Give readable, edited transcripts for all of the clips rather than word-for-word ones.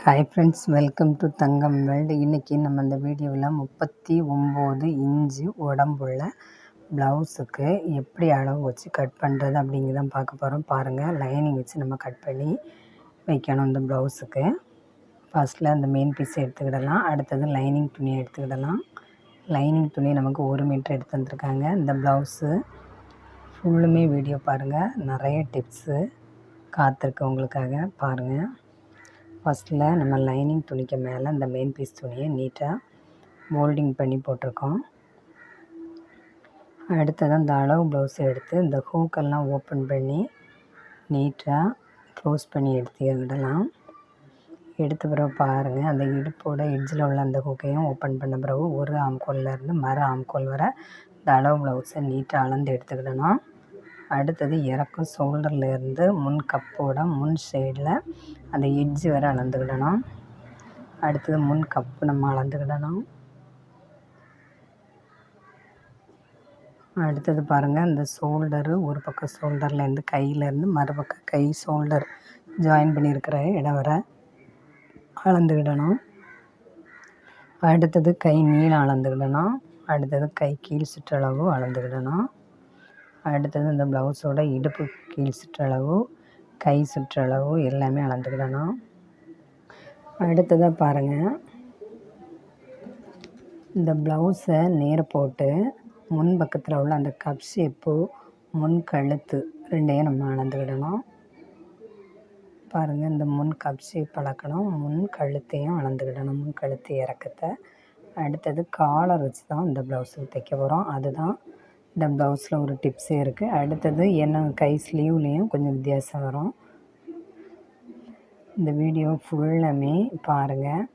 Hi friends, welcome to Thangam world. இன்றைக்கி நம்ம இந்த வீடியோவில் 39 இன்ச்சு உடம்புள்ள ப்ளவுஸுக்கு எப்படி அளவு வச்சு கட் பண்ணுறது அப்படிங்கிறதான் பார்க்க போகிறோம். பாருங்கள், லைனிங் வச்சு நம்ம கட் பண்ணி வைக்கணும். இந்த ப்ளவுஸுக்கு ஃபஸ்ட்டில் அந்த மெயின் பீஸ் எடுத்துக்கிடலாம். அடுத்தது லைனிங் துணி எடுத்துக்கிடலாம். லைனிங் துணி நமக்கு 1 மீட்டர் எடுத்து வந்துருக்காங்க. இந்த ப்ளவுஸு ஃபுல்லுமே வீடியோ பாருங்கள், நிறைய டிப்ஸு காத்திருக்கு உங்களுக்காக. பாருங்கள், ஃபஸ்ட்டில் நம்ம லைனிங் துணிக்கு மேலே இந்த மெயின் பீஸ் துணியை நீட்டாக மோல்டிங் பண்ணி போட்டிருக்கோம். அடுத்தது அந்த அளவு ப்ளவுஸை எடுத்து இந்த ஹூக்கெல்லாம் ஓப்பன் பண்ணி நீட்டாக க்ளோஸ் பண்ணி எடுத்துக்கிடலாம். எடுத்த பிறகு பாருங்கள், அந்த இடுப்போட எட்ஜில் உள்ள அந்த ஹூக்கையும் ஓப்பன் பண்ண பிறகு ஒரு ஆம்கோல்லேருந்து மறு ஆம்கோல் வர இந்த அளவு ப்ளவுஸை நீட்டாக அளந்து எடுத்துக்கிடணும். அடுத்தது இறக்கம் ஷோல்டர்லேருந்து முன் கப்போட முன் சைடில் அந்த எட்ஜு வரை அளந்துக்கிடணும். அடுத்தது முன் கப்பு நம்ம அளந்துக்கிடணும். அடுத்தது பாருங்கள், இந்த ஷோல்டரு ஒரு பக்கம் ஷோல்டர்லேருந்து கையிலேருந்து மறுபக்கம் கை ஷோல்டர் ஜாயின் பண்ணியிருக்கிற இடம் வரை அளந்துக்கிடணும். அடுத்தது கை நீளம் அளந்துக்கிடணும். அடுத்தது கை கீழ் சுற்றளவு அளந்துக்கிடணும். அடுத்தது இந்த ப்ளவுஸோட இடுப்பு கீழ் சுற்றளவு, கை சுற்றளவு எல்லாமே அளந்துக்கிடணும். அடுத்ததாக பாருங்கள், இந்த ப்ளவுஸை நேர போட்டு முன் பக்கத்தில் உள்ள அந்த கப் ஷேப்பு, முன் கழுத்து ரெண்டையும் நம்ம அளந்துக்கிடணும். பாருங்கள், இந்த முன் கப் ஷேப் அளக்கணும், முன் கழுத்தையும் அளந்துக்கிடணும், முன் கழுத்து இறக்கத்தை. அடுத்தது காலர் வச்சு தான் இந்த ப்ளவுஸுக்கு தைக்க போகிறோம். அதுதான் இந்த ப்ளவுஸில் ஒரு டிப்ஸே இருக்குது. அடுத்தது என்ன கை ஸ்லீவ்லேயும் கொஞ்சம் வித்தியாசம் வரும். இந்த வீடியோ ஃபுல்லாமே பாருங்கள்.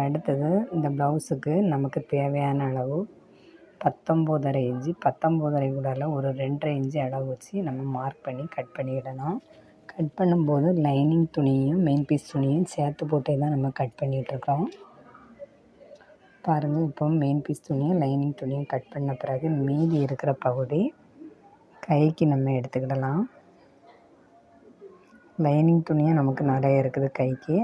அடுத்தது இந்த ப்ளவுஸுக்கு நமக்கு தேவையான அளவு 19.5 இன்ச்சு, 19.5 கூடால ஒரு 2.5 இன்ச்சு அளவு வச்சு நம்ம மார்க் பண்ணி கட் பண்ணிக்கிடணும். கட் பண்ணும்போது லைனிங் துணியும் மெயின் பீஸ் துணியும் சேர்த்து போட்டே தான் நம்ம கட் பண்ணிகிட்ருக்கோம். பாருங்கள், இப்போ மெயின் பீஸ் துணியும் லைனிங் துணியும் கட் பண்ண பிறகு மீதி இருக்கிற பகுதி கைக்கு நம்ம எடுத்துக்கிடலாம். லைனிங் துணியும் நமக்கு நிறைய இருக்குது கைக்கு.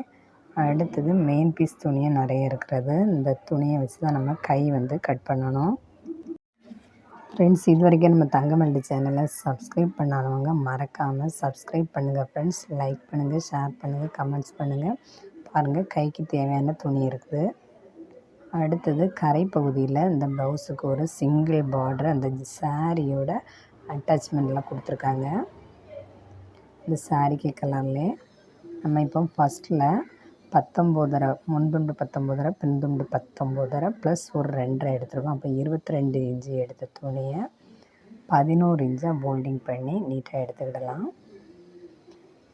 அடுத்தது மெயின் பீஸ் துணியும் நிறைய இருக்கிறது. இந்த துணியை வச்சு தான் நம்ம கை கட் பண்ணணும். ஃப்ரெண்ட்ஸ், இது வரைக்கும் நம்ம தங்கமல்லி சேனலை சப்ஸ்கிரைப் பண்ணாதவங்க மறக்காமல் சப்ஸ்கிரைப் பண்ணுங்கள் ஃப்ரெண்ட்ஸ். லைக் பண்ணுங்கள், ஷேர் பண்ணுங்கள், கமெண்ட்ஸ் பண்ணுங்கள். பாருங்கள், கைக்கு தேவையான துணி இருக்குது. அடுத்தது கரை பகுதியில் இந்த ப்ளவுஸுக்கு ஒரு சிங்கிள் பார்டர் அந்த சாரியோட அட்டாச்மெண்ட்லாம் கொடுத்துருக்காங்க. இந்த சாரிக்கு கலர்லே நம்ம இப்போ ஃபஸ்ட்டில் 19.5 முன்துண்டு 19.5 பின்துண்டு 19.5 ப்ளஸ் ஒரு 2.5 எடுத்துருக்கோம். அப்போ 22 இன்ச்சு எடுத்த துணியை 11 இன்ச்சாக போல்டிங் பண்ணி நீட்டாக எடுத்துக்கிடலாம்.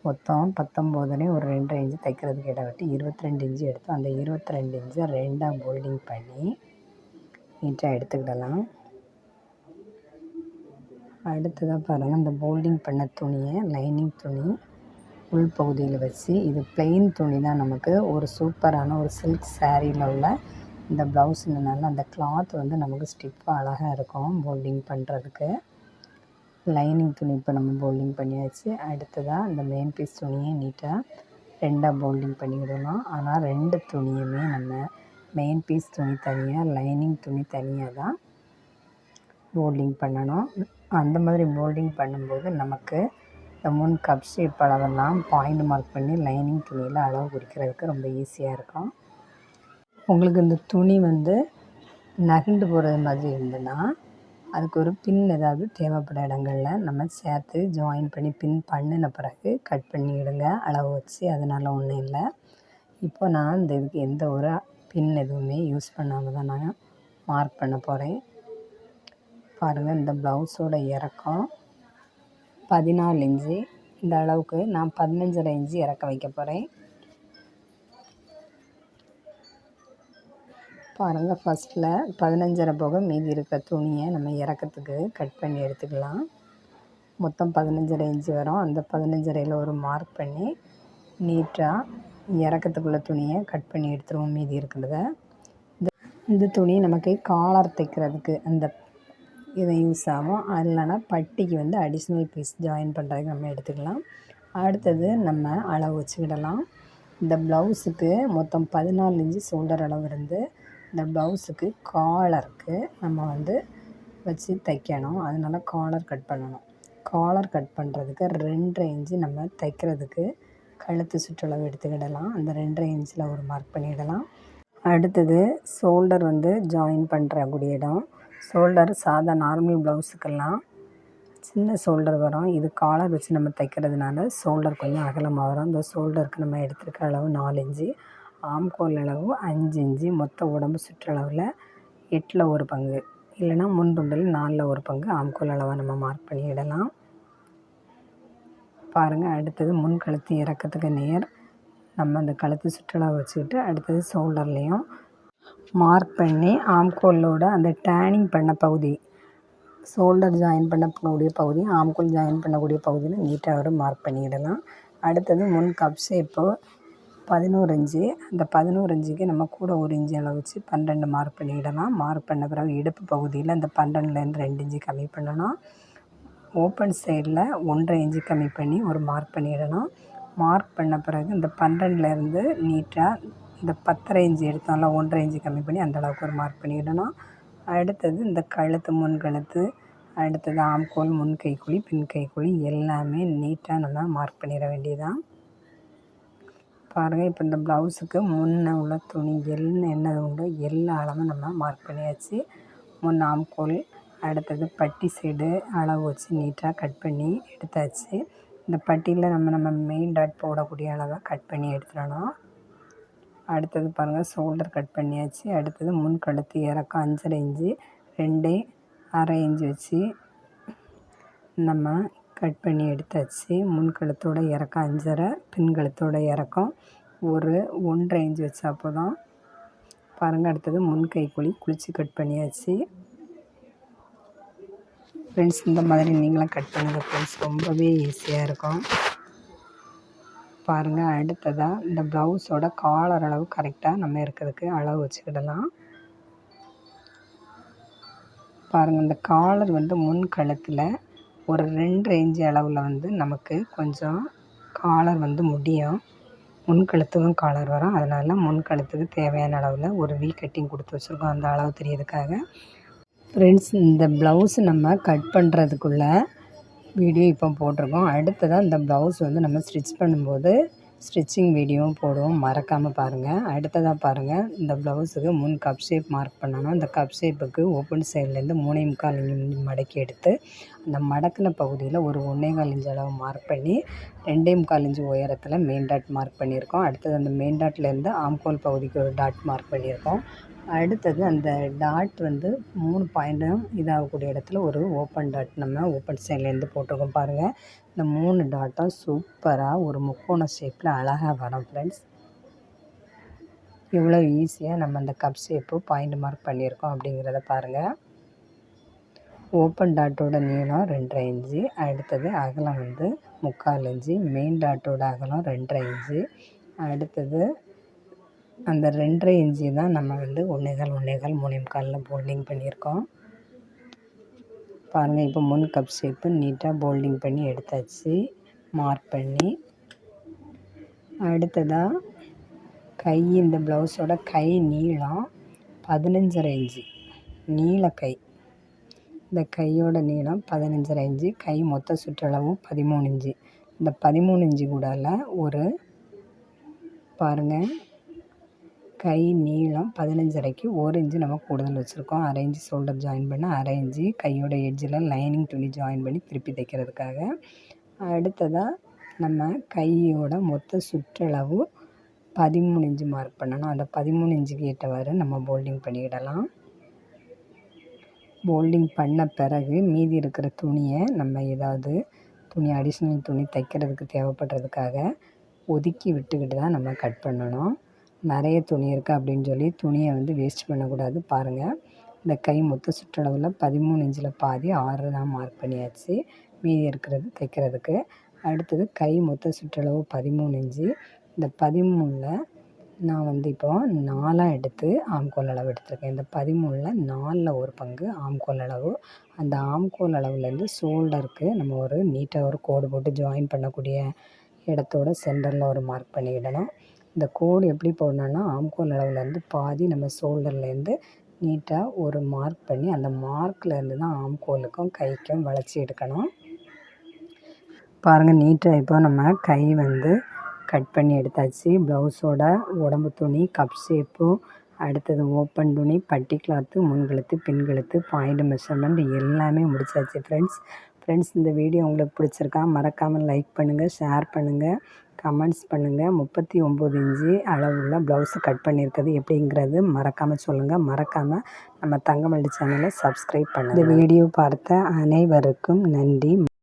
மொத்தம் 19 ஒரு 2.5 இன்ச்சு தைக்கிறதுக்கு இடம் விட்டு 22 இன்ச்சு எடுத்தோம். அந்த 22 இன்ச்சை 2ஆக போல்டிங் பண்ணி நீட்டாக எடுத்துக்கிடலாம். அடுத்ததாக பாருங்கள், இந்த போல்டிங் பண்ண துணியை லைனிங் துணி உள்பகுதியில் வச்சு, இது பிளெயின் துணி தான், நமக்கு ஒரு சூப்பரான ஒரு சில்க் சாரியில் உள்ள இந்த ப்ளவுஸுனால அந்த கிளாத் நமக்கு ஸ்டிஃபாக அழகாக இருக்கும் போல்டிங் பண்ணுறதுக்கு. லைனிங் துணி இப்போ நம்ம போல்டிங் பண்ணியாச்சு. அடுத்ததாக இந்த மெயின் பீஸ் துணியை நீட்டாக 2ஆக போல்டிங் பண்ணிக்கிடலாம். ஆனால் 2 துணியுமே நம்ம மெயின் பீஸ் துணி தனியாக, லைனிங் துணி தனியாக தான் போல்டிங் பண்ணணும். அந்த மாதிரி போல்டிங் பண்ணும்போது நமக்கு இந்த முன் கப் ஷேப் அளவெல்லாம் பாயிண்ட் மார்க் பண்ணி லைனிங் துணியில் அளவு குறிக்கிறதுக்கு ரொம்ப ஈஸியாக இருக்கும். உங்களுக்கு இந்த துணி நகண்டு போகிறது மாதிரி இருந்ததுன்னா அதுக்கு ஒரு பின் ஏதாவது தேவைப்பட இடங்களில் நம்ம சேர்த்து ஜாயின் பண்ணி பின் பண்ணின பிறகு கட் பண்ணிவிடுங்க அளவு வச்சு. அதனால் ஒன்றும் இல்லை. இப்போ நான் இந்த இதுக்கு எந்த ஒரு பின் எதுவுமே யூஸ் பண்ணாமல் தான் நான் மார்க் பண்ண போகிறேன். பாருங்கள், இந்த ப்ளவுஸோட இறக்கம் 14 இன்ச்சு. இந்த அளவுக்கு நான் 15.5 இன்ச்சு இறக்க வைக்க போகிறேன். பாருங்கள், ஃபஸ்ட்டில் 15.5 போக மீதி இருக்கிற துணியை நம்ம இறக்கத்துக்கு கட் பண்ணி எடுத்துக்கலாம். மொத்தம் 15.5 இன்ச்சு வரும். அந்த 15.5ல் ஒரு மார்க் பண்ணி நீட்டாக இறக்கத்துக்குள்ள துணியை கட் பண்ணி எடுத்துருவோம் மீதி இருக்கிறத. இந்த துணி நமக்கு காலர் தைக்கிறதுக்கு அந்த இதை யூஸ் ஆகும். இல்லைனா பட்டிக்கு அடிஷ்னல் பீஸ் ஜாயின் பண்ணுறதுக்கு நம்ம எடுத்துக்கலாம். அடுத்தது நம்ம அளவு வச்சுக்கிடலாம். இந்த ப்ளவுஸுக்கு மொத்தம் 14 இன்ச்சு ஷோல்டர் அளவு இருந்து இந்த ப்ளவுஸுக்கு காலருக்கு நம்ம வந்து வச்சு தைக்கணும். அதனால காலர் கட் பண்ணணும். காலர் கட் பண்ணுறதுக்கு 2.5 இன்ச்சு நம்ம தைக்கிறதுக்கு கழுத்து சுற்றளவு எடுத்துக்கிடலாம். அந்த 2.5 இன்ச்சில் ஒரு மார்க் பண்ணிடலாம். அடுத்தது ஷோல்டர் வந்து ஜாயின் பண்ணுறக்கூடிய இடம். ஷோல்டர் சாதா நார்மல் ப்ளவுஸுக்கெல்லாம் சின்ன ஷோல்டர் வரும். இது காலர் வச்சு நம்ம தைக்கிறதுனால ஷோல்டர் கொஞ்சம் அகலமாக வரும். இந்த ஷோல்டருக்கு நம்ம எடுத்துருக்க அளவு 4 இன்ச்சு, ஆம்கோல் அளவு 5 இன்ச்சு, மொத்த உடம்பு சுற்றளவில் 8ல் ஒரு பங்கு இல்லைனா முன்துண்டில் 4ல் ஒரு பங்கு ஆம்கோல் அளவை நம்ம மார்க் பண்ணிடலாம். பாருங்கள், அடுத்தது முன் கழுத்து இறக்கத்துக்கு நேர் நம்ம அந்த கழுத்து சுற்றளவு வச்சுக்கிட்டு அடுத்தது ஷோல்டர்லேயும் மார்க் பண்ணி ஆம்கோலோட அந்த டேனிங் பண்ண பகுதி, ஷோல்டர் ஜாயின் பண்ணக்கூடிய பகுதி, ஆம்கோல் ஜாயின் பண்ணக்கூடிய பகுதியில் நீட்டாக ஒரு மார்க் பண்ணிடலாம். அடுத்தது முன் கப் ஷேப்பு 11 இன்ச்சு. அந்த 11 இன்ச்சுக்கு நம்ம கூட 1 இன்ச்சு அளவு வச்சு 12 மார்க் பண்ணிடலாம். மார்க் பண்ண பிறகு இடுப்பு பகுதியில் அந்த 12லேருந்து 2 இன்ச்சு கம்மி பண்ணணும். ஓப்பன் சைடில் 1.5 இன்ச்சு கம்மி பண்ணி ஒரு மார்க் பண்ணிடணும். மார்க் பண்ண பிறகு இந்த 12லேருந்து நீட்டாக இந்த 10.5 இன்ச்சு எடுத்தோம்ல 1.5 இன்ச்சு கம்மி பண்ணி அந்த அளவுக்கு ஒரு மார்க் பண்ணிடணும். அடுத்தது இந்த கழுத்து, முன் கழுத்து, அடுத்தது ஆம்கோல், முன் கைக்குழி, பின் கைக்குழி எல்லாமே நீட்டாக நம்ம மார்க் பண்ணிட வேண்டியதுதான். பாருங்கள், இப்போ இந்த ப்ளவுஸுக்கு முன்னே உள்ள துணி என்ன உண்டோ எல்லா அளவும் நம்ம மார்க் பண்ணியாச்சு. முன் ஆம்கோல், அடுத்தது பட்டி சைடு அளவு வச்சு நீட்டாக கட் பண்ணி எடுத்தாச்சு. இந்த பட்டியில் நம்ம மெயின் டாட் போடக்கூடிய அளவை கட் பண்ணி எடுத்துடணும். அடுத்தது பாருங்கள், ஷோல்டர் கட் பண்ணியாச்சு. அடுத்தது முன் கழுத்து இறக்கம் 5.5 இன்ச்சு, 2.5 இன்ச்சு வச்சு நம்ம கட் பண்ணி எடுத்தாச்சு. முன் கழுத்தோட இறக்கம் 5.5, பின் கழுத்தோட இறக்கம் ஒரு 1.5 இன்ச்சு வச்சா போதும். பாருங்கள், அடுத்தது முன் கைக்குழி குளித்து கட் பண்ணியாச்சு. ஃப்ரெண்ட்ஸ், இந்த மாதிரி நீங்களும் கட் பண்ணுங்கள் ஃப்ரெண்ட்ஸ், ரொம்பவே ஈஸியாக இருக்கும். பாருங்கள், அடுத்ததாக இந்த ப்ளவுஸோட காலர் அளவு கரெக்டாக நம்ம இருக்கிறதுக்கு அளவு வச்சுக்கிடலாம். பாருங்கள், இந்த காலர் வந்து முன் கழுத்தில் ஒரு 2.5 இன்ச்சு அளவில் வந்து நமக்கு கொஞ்சம் காலர் வந்து முடியும். முன் கழுத்துக்கும் காலர் வரும். அதனால் முன் கழுத்துக்கு தேவையான அளவில் ஒரு வி கட்டிங் கொடுத்து வச்சுருக்கோம், அந்த அளவு தெரியறதுக்காக. ஃப்ரெண்ட்ஸ், இந்த ப்ளவுஸ் நம்ம கட் பண்ணுறதுக்குள்ள வீடியோ இப்போ போட்டிருக்கோம். அடுத்ததாக இந்த ப்ளவுஸ் வந்து நம்ம ஸ்டிச் பண்ணும்போது ஸ்டிச்சிங் வீடியோவும் போடுவோம், மறக்காமல் பாருங்கள். அடுத்ததாக பாருங்கள், இந்த ப்ளவுஸுக்கு முன் கப் ஷேப் மார்க் பண்ணணும். அந்த கப் ஷேப்புக்கு ஓப்பன் சைட்லேருந்து 3.25 இன்ச்சு மடக்கி எடுத்து அந்த மடக்கின பகுதியில் ஒரு 1.25 இன்ச்சு அளவு மார்க் பண்ணி 2.25 இன்ச்சு உயரத்தில் மெயின் டாட் மார்க் பண்ணியிருக்கோம். அடுத்தது அந்த மெயின் டாட்லேருந்து ஆம்கோல் பகுதிக்கு ஒரு டாட் மார்க் பண்ணியிருக்கோம். அடுத்தது அந்த டாட் வந்து 3 பாயிண்ட்டும் இதாகக்கூடிய இடத்துல ஒரு ஓப்பன் டாட் நம்ம ஓப்பன் சைட்லேருந்து போட்டிருக்கோம். பாருங்கள், இந்த 3 டாட்டும் சூப்பராக ஒரு முக்கோண ஷேப்பில் அழகாக வரும் ஃப்ரெண்ட்ஸ். இவ்வளோ ஈஸியாக நம்ம அந்த கப் ஷேப்பு பாயிண்ட் மார்க் பண்ணியிருக்கோம் அப்படிங்கிறத பாருங்கள். ஓப்பன் டாட்டோட நீளம் 2.5 இன்ச்சு, அடுத்தது அகலம் வந்து 3/4 இன்ச்சு, மெயின் டாட்டோட அகலம் 2.5 இன்ச்சு, அடுத்தது அந்த 2.5 இன்ச்சு தான் நம்ம வந்து 1.25 3/4 போல்டிங் பண்ணியிருக்கோம். பாருங்கள், இப்போ முன் கப் ஷேப்பு நீட்டாக போல்டிங் பண்ணி எடுத்தாச்சு மார்க் பண்ணி. அடுத்ததாக கை, இந்த ப்ளவுஸோட கை நீளம் 15.5 இன்ச்சு நீள கை. இந்த கையோட நீளம் 15.5 இன்ச்சு, கை மொத்த சுற்றளவு 13 இன்ச்சு. இந்த 13 இன்ச்சு கூடால ஒரு பாருங்கள், கை நீளம் 15.5க்கு 1 இன்ச்சு நம்ம கூடுதல் வச்சுருக்கோம். 1/2 இன்ச்சு ஷோல்டர் ஜாயின் பண்ண 1/2 இன்ச்சு கையோட எட்ஜில் லைனிங் துணி ஜாயின் பண்ணி திருப்பி தைக்கிறதுக்காக. அடுத்ததாக நம்ம கையோட மொத்த சுற்றளவு 13 இன்ச்சு மார்க் பண்ணணும். அந்த 13 இன்ச்சுக்கு ஏற்றவாறு நம்ம போல்டிங் பண்ணிக்கிடலாம். போல்டிங் பண்ண பிறகு மீதி இருக்கிற துணியை நம்ம ஏதாவது துணி அடிஷ்னல் துணி தைக்கிறதுக்கு தேவைப்படுறதுக்காக ஒதுக்கி விட்டுக்கிட்டு தான் நம்ம கட் பண்ணணும். நிறைய துணி இருக்குது அப்படின்னு சொல்லி துணியை வந்து வேஸ்ட் பண்ணக்கூடாது. பாருங்கள், இந்த கை மொத்த சுற்றளவில் 13 இன்ச்சில் பாதி 6 தான் மார்க் பண்ணியாச்சு, மீதி இருக்கிறது தைக்கிறதுக்கு. அடுத்தது கை மொத்த சுற்றளவு 13 இன்ச்சு. இந்த 13ல் நான் வந்து இப்போ 4 எடுத்து ஆம்கோல் அளவு எடுத்திருக்கேன். இந்த 13ல் 4ல் ஒரு பங்கு ஆம்கோல் அளவு. அந்த ஆம்கோல் அளவுலேருந்து ஷோல்டருக்கு நம்ம ஒரு நீட்டாக ஒரு கோடு போட்டு ஜாயின் பண்ணக்கூடிய இடத்தோட சென்டரில் ஒரு மார்க் பண்ணிக்கிடணும். இந்த கோடு எப்படி போடணுன்னா ஆம்கோல் அளவுலேருந்து பாதி நம்ம ஷோல்டர்லேருந்து நீட்டாக ஒரு மார்க் பண்ணி அந்த மார்க்லேருந்து தான் ஆம்கோலுக்கும் கைக்கும் வளைச்சி எடுக்கணும். பாருங்கள் நீட்டாக இப்போ நம்ம கை வந்து கட் பண்ணி எடுத்தாச்சு. ப்ளவுஸோட உடம்பு துணி, கப் ஷேப்பு, அடுத்தது ஓப்பன் துணி, பட்டி கிளாத்து, முன்கழுத்து, பின்கழுத்து, பாயிண்ட் மெஷர்மெண்ட் எல்லாமே முடிச்சாச்சு ஃப்ரெண்ட்ஸ் இந்த வீடியோ உங்களுக்கு பிடிச்சிருக்கா மறக்காமல் லைக் பண்ணுங்கள், ஷேர் பண்ணுங்கள், கமெண்ட்ஸ் பண்ணுங்கள். 39 இன்ச்சு அளவுள்ள ப்ளவுஸு கட் பண்ணியிருக்கிறது எப்படிங்கிறது மறக்காமல் சொல்லுங்கள். மறக்காமல் நம்ம தங்கமல்லி சேனலை சப்ஸ்கிரைப் பண்ணுங்கள். இந்த வீடியோ பார்த்த அனைவருக்கும் நன்றி.